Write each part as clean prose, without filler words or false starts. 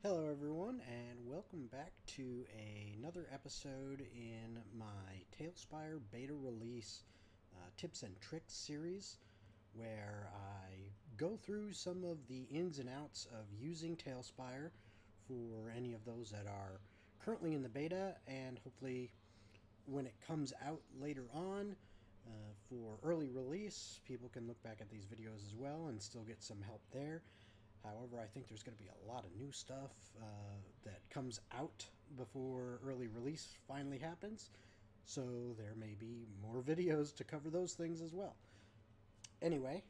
Hello everyone and welcome back to another episode in my Talespire Beta Release tips and tricks series where I go through some of the ins and outs of using Talespire for any of those that are currently in the beta, and hopefully when it comes out later on for early release, people can look back at these videos as well and still get some help there. However, I think there's going to be a lot of new stuff that comes out before early release finally happens, so there may be more videos to cover those things as well. Anyway,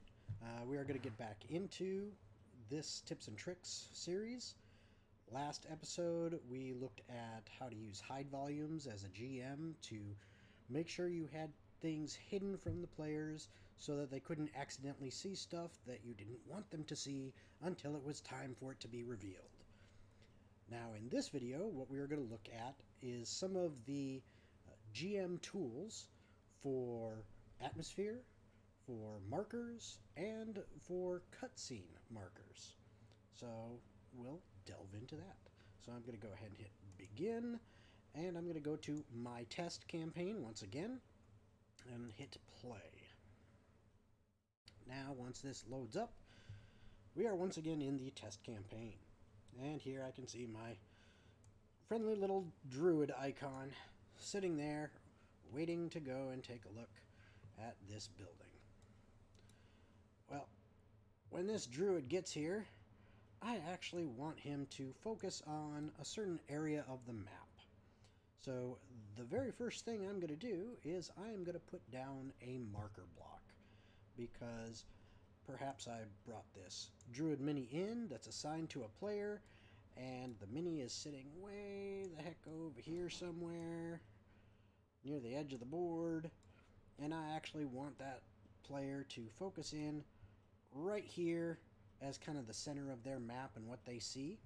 we are going to get back into this tips and tricks series. Last episode, we looked at how to use hide volumes as a GM to make sure you had things hidden from the players so that they couldn't accidentally see stuff that you didn't want them to see until it was time for it to be revealed. Now in this video, what we are going to look at is some of the GM tools for atmosphere, for markers, and for cutscene markers. So we'll delve into that. So I'm going to go ahead and hit begin, and I'm going to go to my test campaign once again and hit play. Now once this loads up, we are once again in the test campaign, and here I can see my friendly little druid icon sitting there waiting to go and take a look at this building. Well, when this druid gets here, I actually want him to focus on a certain area of the map. So the very first thing I'm going to do is I'm going to put down a marker block, because perhaps I brought this druid mini in that's assigned to a player, and the mini is sitting way the heck over here somewhere near the edge of the board, and I actually want that player to focus in right here as kind of the center of their map and what they see.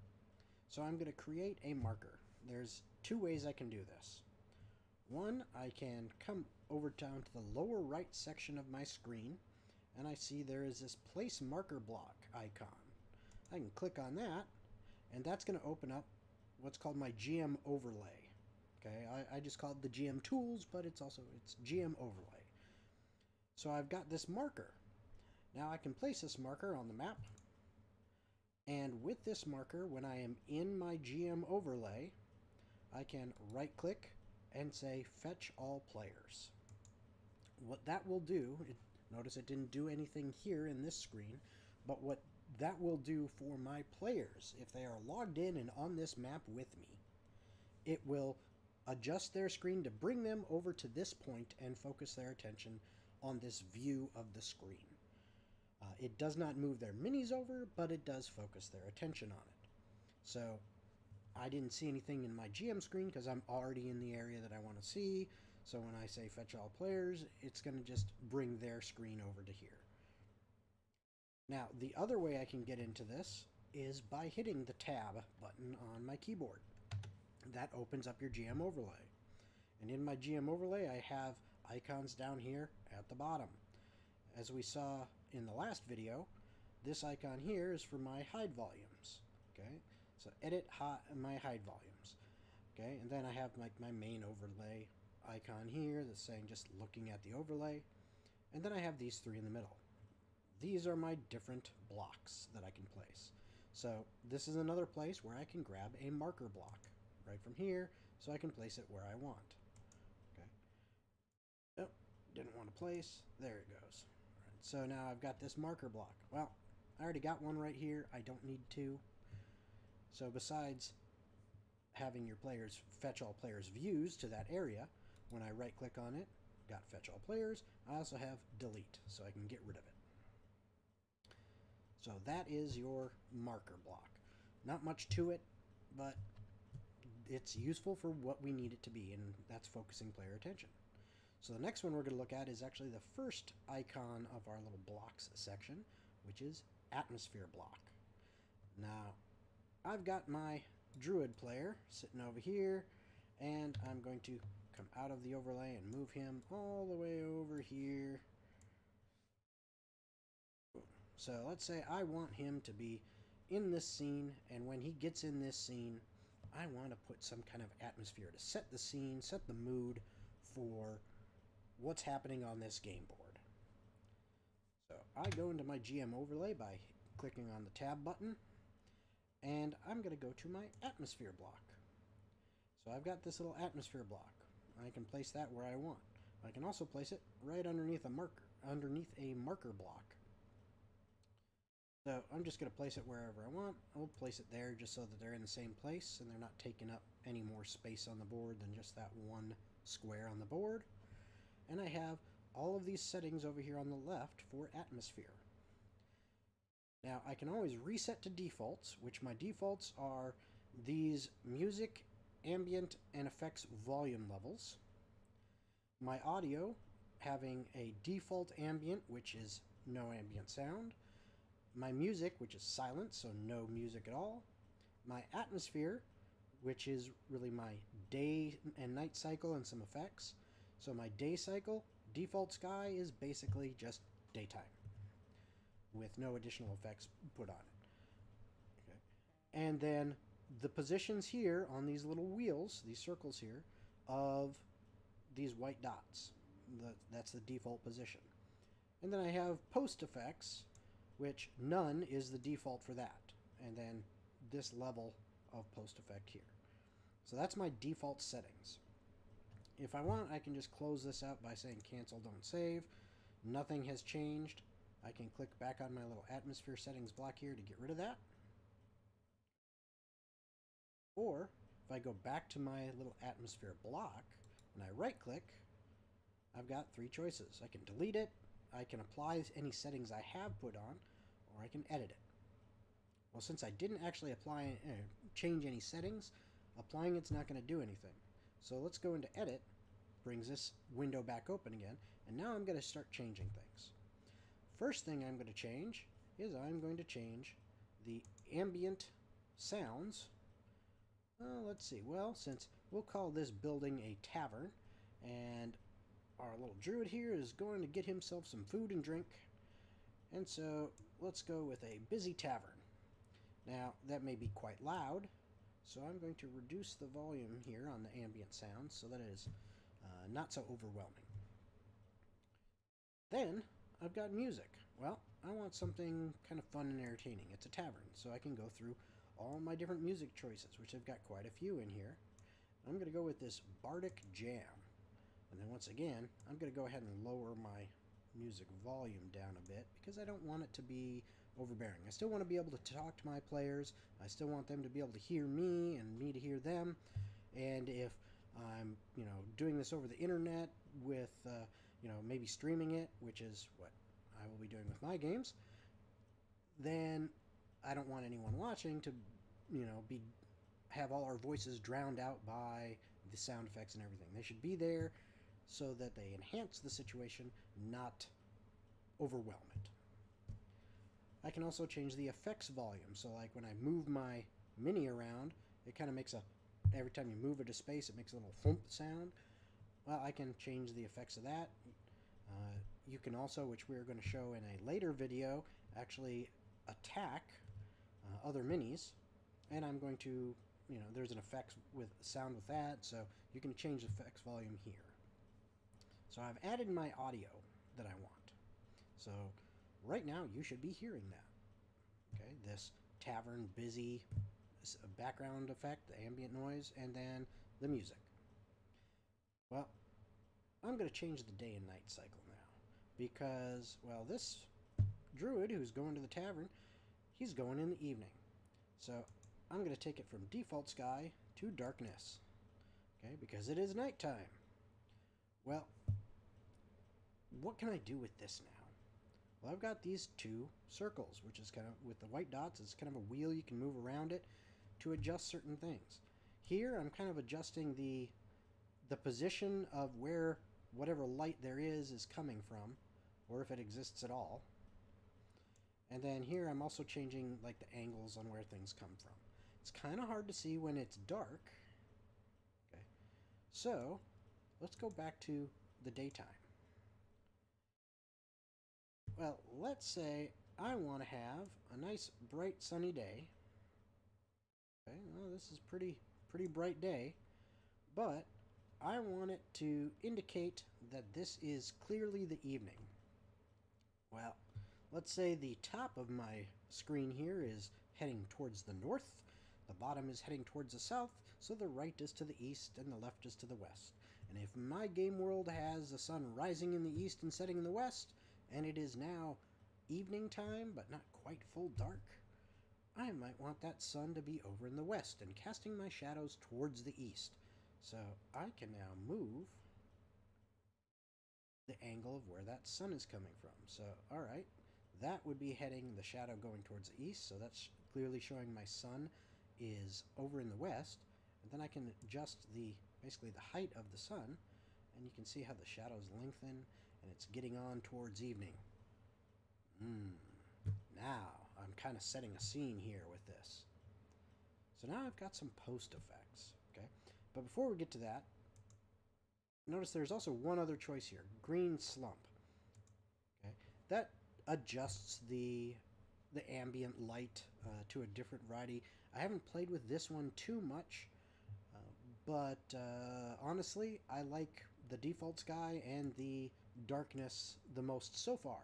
So I'm going to create a marker. There's two ways I can do this. One, I can come over down to the lower right section of my screen, and I see there is this place marker block icon. I can click on that, and that's going to open up what's called my GM overlay. Okay, I just call it the GM tools, but it's GM overlay. So I've got this marker. Now I can place this marker on the map, and with this marker, when I am in my GM overlay, I can right click and say fetch all players. What that will do, notice it didn't do anything here in this screen, but what that will do for my players, if they are logged in and on this map with me, it will adjust their screen to bring them over to this point and focus their attention on this view of the screen. It does not move their minis over, but it does focus their attention on it. So I didn't see anything in my GM screen because I'm already in the area that I want to see. So when I say fetch all players, it's going to just bring their screen over to here. Now, the other way I can get into this is by hitting the tab button on my keyboard. That opens up your GM overlay. And in my GM overlay, I have icons down here at the bottom. As we saw in the last video, this icon here is for my hide volumes. Okay, so edit my hide volumes. Okay, and then I have my main overlay icon here that's saying just looking at the overlay. And then I have these three in the middle. These are my different blocks that I can place. So this is another place where I can grab a marker block right from here, so I can place it where I want. Okay. Oh, didn't want to place. There it goes. Right, so now I've got this marker block. Well, I already got one right here. I don't need two. So besides having your players fetch all players views to that area, when I right click on it, got fetch all players, I also have delete, so I can get rid of it. So that is your marker block. Not much to it, but it's useful for what we need it to be, and that's focusing player attention. So the next one we're going to look at is actually the first icon of our little blocks section, which is atmosphere block. Now, I've got my druid player sitting over here, and I'm going to come out of the overlay and move him all the way over here. So let's say I want him to be in this scene, and when he gets in this scene, I want to put some kind of atmosphere to set the scene, set the mood for what's happening on this game board. So I go into my GM overlay by clicking on the tab button, and I'm going to go to my atmosphere block. So I've got this little atmosphere block. I can place that where I want. I can also place it right underneath a marker block. So I'm just going to place it wherever I want. I'll place it there just so that they're in the same place and they're not taking up any more space on the board than just that one square on the board. And I have all of these settings over here on the left for atmosphere. Now I can always reset to defaults, which my defaults are these music, ambient, and effects volume levels. My audio having a default ambient, which is no ambient sound. My music, which is silent, so no music at all. My atmosphere, which is really my day and night cycle and some effects. So my day cycle, default sky is basically just daytime with no additional effects put on it. Okay. And then the positions here on these little wheels, these circles here, of these white dots. That's the default position. And then I have post effects, which none is the default for that. And then this level of post effect here. So that's my default settings. If I want, I can just close this out by saying cancel, don't save. Nothing has changed. I can click back on my little atmosphere settings block here to get rid of that. Or if I go back to my little atmosphere block and I right click, I've got three choices. I can delete it, I can apply any settings I have put on, or I can edit it. Well, since I didn't actually change any settings, applying it's not going to do anything. So let's go into edit, brings this window back open again, and now I'm going to start changing things. First thing I'm going to change is I'm going to change the ambient sounds. Let's see, well, since we'll call this building a tavern, and our little druid here is going to get himself some food and drink, and so let's go with a busy tavern. Now, that may be quite loud, so I'm going to reduce the volume here on the ambient sounds so that it is not so overwhelming. Then, I've got music. Well, I want something kind of fun and entertaining. It's a tavern, so I can go through all my different music choices, which I've got quite a few in here. I'm going to go with this Bardic Jam. And then once again, I'm going to go ahead and lower my music volume down a bit because I don't want it to be overbearing. I still want to be able to talk to my players. I still want them to be able to hear me and me to hear them. And if I'm, doing this over the internet with, maybe streaming it, which is what I will be doing with my games, then I don't want anyone watching to, have all our voices drowned out by the sound effects and everything. They should be there so that they enhance the situation, not overwhelm it. I can also change the effects volume. So like when I move my mini around, it kind of makes every time you move it a space, it makes a little thump sound. Well, I can change the effects of that. You can also, which we're going to show in a later video, actually attack other minis. And I'm going to, there's an effects with sound with that, so you can change the effects volume here. So I've added my audio that I want. So right now you should be hearing that. Okay, this tavern busy background effect, the ambient noise, and then the music. Well, I'm going to change the day and night cycle now because, well, this druid who's going to the tavern, he's going in the evening. So I'm going to take it from default sky to darkness, okay, because it is nighttime. Well, what can I do with this now? Well, I've got these two circles, which is kind of, with the white dots, it's kind of a wheel. You can move around it to adjust certain things. Here, I'm kind of adjusting the position of where whatever light there is coming from, or if it exists at all. And then here, I'm also changing like the angles on where things come from. It's kind of hard to see when it's dark. Okay, so let's go back to the daytime. Well, let's say I want to have a nice bright sunny day. Okay, well, this is pretty bright day, but I want it to indicate that this is clearly the evening. Well, let's say the top of my screen here is heading towards the north, the bottom is heading towards the south, so the right is to the east and the left is to the west. And if my game world has the sun rising in the east and setting in the west, and it is now evening time but not quite full dark, I might want that sun to be over in the west and casting my shadows towards the east. So I can now move the angle of where that sun is coming from. So, alright, that would be heading the shadow going towards the east, so that's clearly showing my sun is over in the west. And then I can adjust basically the height of the sun, and you can see how the shadows lengthen, and it's getting on towards evening. Now I'm kind of setting a scene here with this. So now I've got some post effects, okay? But before we get to that, notice there's also one other choice here, green slump. Okay, that adjusts the ambient light to a different variety. I haven't played with this one too much, but honestly, I like the default sky and the darkness the most so far.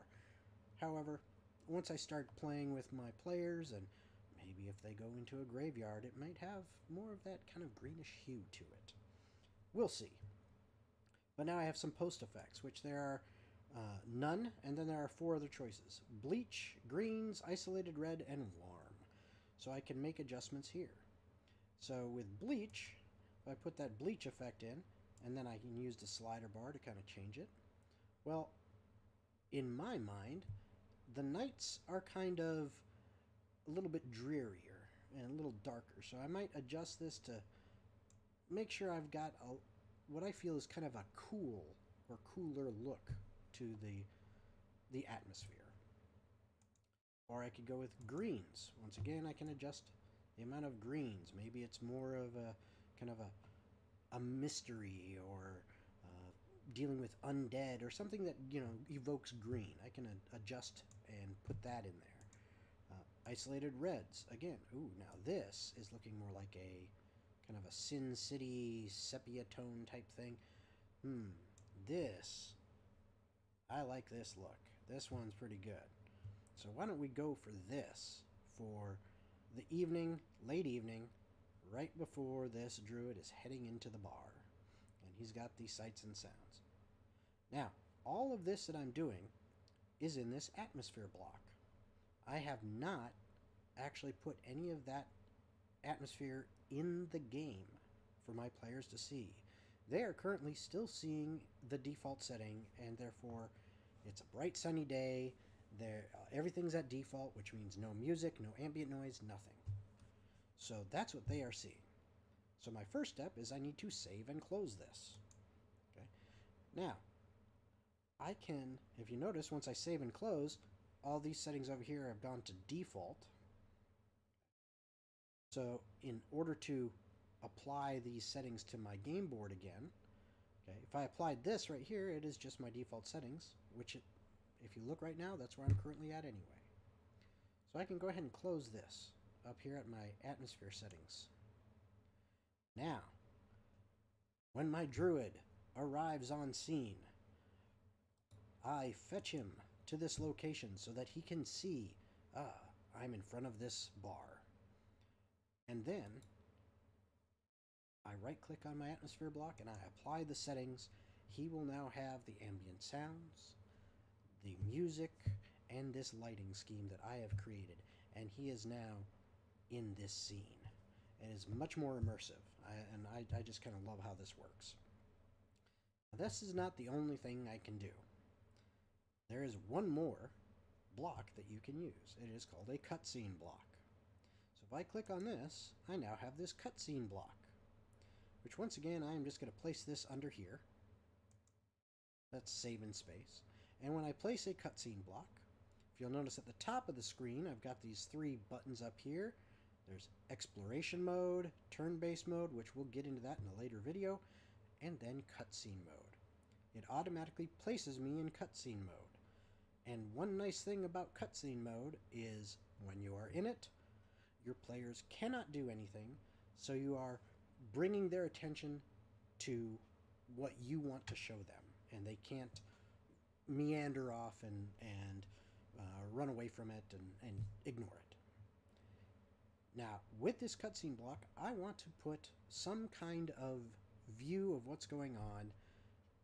However, once I start playing with my players, and maybe if they go into a graveyard, it might have more of that kind of greenish hue to it. We'll see. But now I have some post effects, which there are none, and then there are 4 other choices. Bleach, greens, isolated red, and warm. So I can make adjustments here. So with bleach, if I put that bleach effect in, and then I can use the slider bar to kind of change it. Well, in my mind, the nights are kind of a little bit drearier and a little darker. So I might adjust this to make sure I've got what I feel is kind of a cool or cooler look to the atmosphere. Or I could go with greens. Once again, I can adjust the amount of greens. Maybe it's more of a kind of a mystery, or dealing with undead, or something that, evokes green. I can adjust and put that in there. Isolated reds. Again, now this is looking more like a kind of a Sin City sepia tone type thing. This, I like this look. This one's pretty good. So why don't we go for this for the evening, late evening, right before this druid is heading into the bar. And he's got these sights and sounds. Now, all of this that I'm doing is in this atmosphere block. I have not actually put any of that atmosphere in the game for my players to see. They are currently still seeing the default setting, and therefore it's a bright sunny day. Everything's at default, which means no music, no ambient noise, nothing. So that's what they are seeing. So my first step is I need to save and close this. Okay. Now, I can, if you notice, once I save and close, all these settings over here have gone to default. So in order to apply these settings to my game board again, okay, if I applied this right here, it is just my default settings, which if you look right now, that's where I'm currently at anyway. So I can go ahead and close this up here at my atmosphere settings. Now, when my druid arrives on scene, I fetch him to this location so that he can see, I'm in front of this bar. And then I right click on my atmosphere block and I apply the settings. He will now have the ambient sounds, the music, and this lighting scheme that I have created. And he is now in this scene. It is much more immersive. I just kind of love how this works. Now, this is not the only thing I can do. There is one more block that you can use. It is called a cutscene block. So if I click on this, I now have this cutscene block, which once again I am just going to place this under here. That's save in space. And when I place a cutscene block, if you'll notice at the top of the screen, I've got these 3 buttons up here. There's exploration mode, turn-based mode, which we'll get into that in a later video, and then cutscene mode. It automatically places me in cutscene mode. And one nice thing about cutscene mode is when you are in it, your players cannot do anything, so you are bringing their attention to what you want to show them, and they can't meander off and run away from it and ignore it. Now, with this cutscene block, I want to put some kind of view of what's going on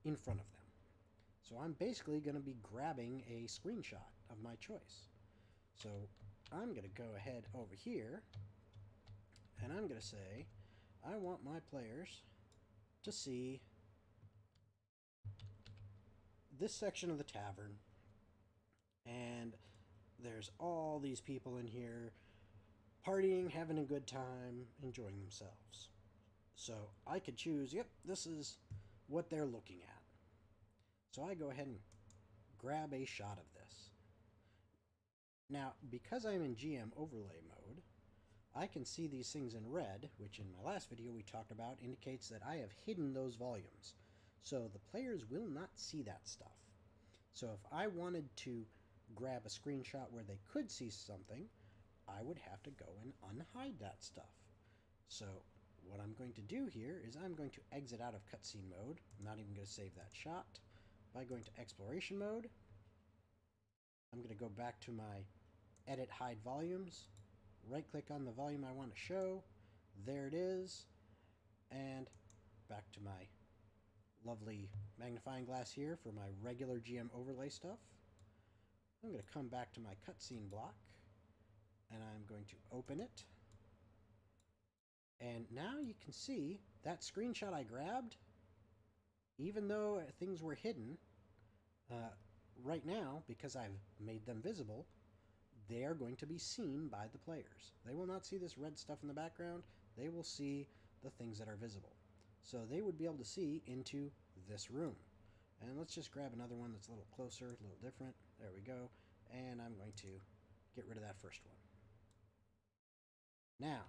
in front of them. So I'm basically going to be grabbing a screenshot of my choice. So I'm going to go ahead over here, and I'm going to say, I want my players to see this section of the tavern, and there's all these people in here partying, having a good time, enjoying themselves. So I could choose, yep, this is what they're looking at. So I go ahead and grab a shot of this. Now, because I'm in GM overlay mode, I can see these things in red, which in my last video we talked about indicates that I have hidden those volumes. So the players will not see that stuff. So if I wanted to grab a screenshot where they could see something, I would have to go and unhide that stuff. So what I'm going to do here is I'm going to exit out of cutscene mode. I'm not even going to save that shot. By going to exploration mode, I'm going to go back to my edit hide volumes, right click on the volume I want to show, there it is, and back to my lovely magnifying glass here for my regular GM overlay stuff. I'm going to come back to my cutscene block, and I'm going to open it. And now you can see that screenshot I grabbed, even though things were hidden, right now, because I've made them visible, they are going to be seen by the players. They will not see this red stuff in the background. They will see the things that are visible. So they would be able to see into this room. And let's just grab another one that's a little closer, a little different. There we go. And I'm going to get rid of that first one. Now,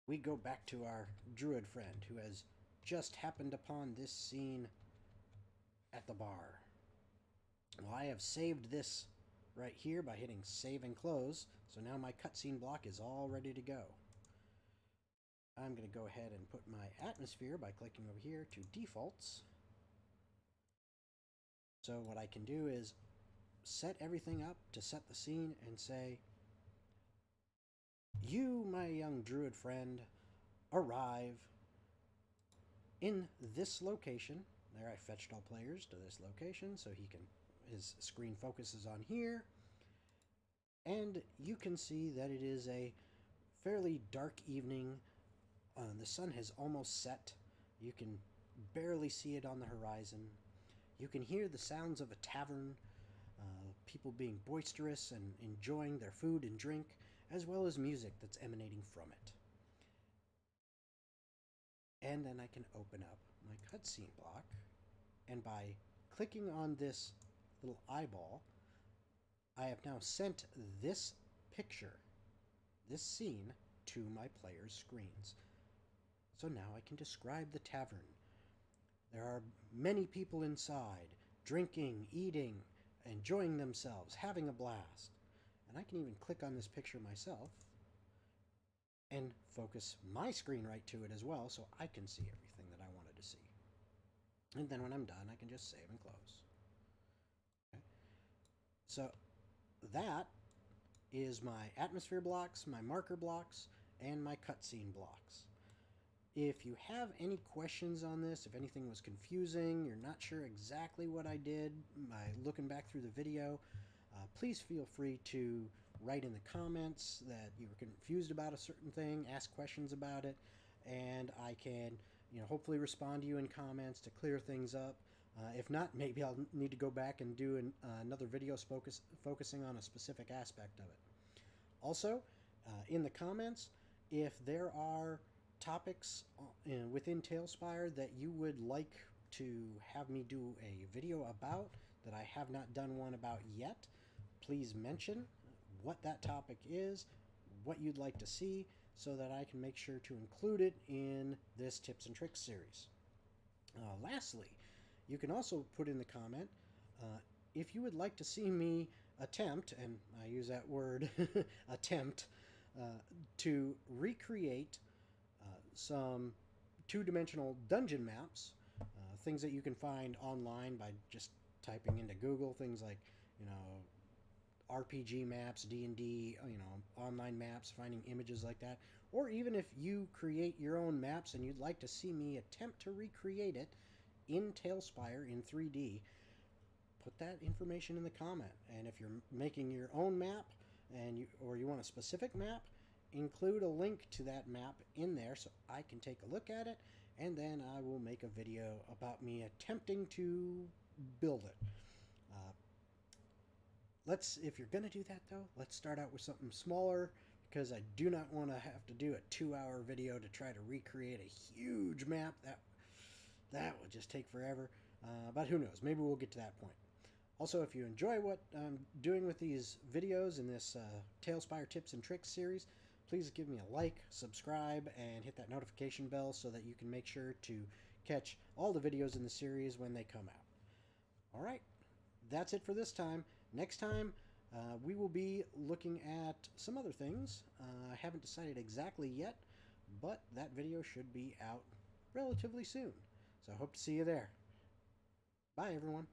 we go back to our druid friend who has just happened upon this scene at the bar. Well, I have saved this right here by hitting save and close, so now my cutscene block is all ready to go. I'm going to go ahead and put my atmosphere by clicking over here to defaults. So what I can do is set everything up to set the scene and say, you, my young druid friend, arrive in this location. There, I fetched all players to this location so his screen focuses on here. And you can see that it is a fairly dark evening. The sun has almost set. You can barely see it on the horizon. You can hear the sounds of a tavern, people being boisterous and enjoying their food and drink, as well as music that's emanating from it. And then I can open up my cutscene block, and by clicking on this little eyeball, I have now sent this picture, this scene, to my players' screens. So now I can describe the tavern. There are many people inside, drinking, eating, enjoying themselves, having a blast. And I can even click on this picture myself and focus my screen right to it as well, so I can see everything that I wanted to see. And then when I'm done, I can just save and close. Okay. So that is my atmosphere blocks, my marker blocks, and my cutscene blocks. If you have any questions on this, if anything was confusing, you're not sure exactly what I did by looking back through the video, please feel free to write in the comments that you were confused about a certain thing, ask questions about it, and I can, hopefully respond to you in comments to clear things up. If not, maybe I'll need to go back and do another video focusing on a specific aspect of it. Also, in the comments, if there are topics within Talespire that you would like to have me do a video about that I have not done one about yet, please mention what that topic is, what you'd like to see, so that I can make sure to include it in this Tips and Tricks series. Lastly, you can also put in the comment if you would like to see me attempt, and I use that word, attempt, to recreate some two-dimensional dungeon maps, things that you can find online by just typing into Google, things like, you know, RPG maps, D&D, you know, online maps, finding images like that. Or even if you create your own maps and you'd like to see me attempt to recreate it in Talespire in 3D, put that information in the comment. And if you're making your own map or you want a specific map, include a link to that map in there so I can take a look at it, and then I will make a video about me attempting to build it. If you're going to do that though, let's start out with something smaller, because I do not want to have to do a 2-hour video to try to recreate a huge map. That would just take forever. But who knows? Maybe we'll get to that point. Also, if you enjoy what I'm doing with these videos in this Talespire Tips and Tricks series, please give me a like, subscribe, and hit that notification bell so that you can make sure to catch all the videos in the series when they come out. All right, that's it for this time. Next time, we will be looking at some other things. I haven't decided exactly yet, but that video should be out relatively soon. So I hope to see you there. Bye, everyone.